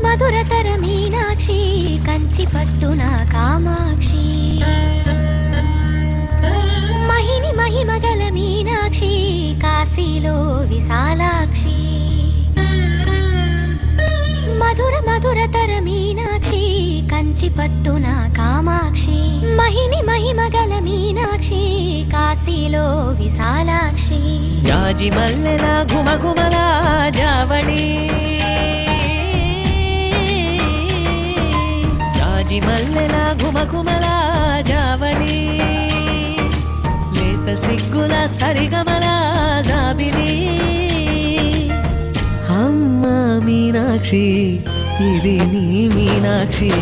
మధురతర మీనాక్షి కంచి పట్టున కామాక్షి మహిని మహిమగల మీనాక్షి కాశీలో విశాలాక్షి మధురతర మీనాక్షి కంచి పట్టున కామాక్షి మహిని మహిమగల మీనాక్షి కాశీలో విశాలాక్షి జాజి మల్లెల ఘుమఘుమల జావళి జాజి మల్లెల ఘుమఘుమల జావళి లేత సిగ్గుల సరిగమల జాబిలి అమ్మ మీనాక్షి ఇది నీ మీనాక్షి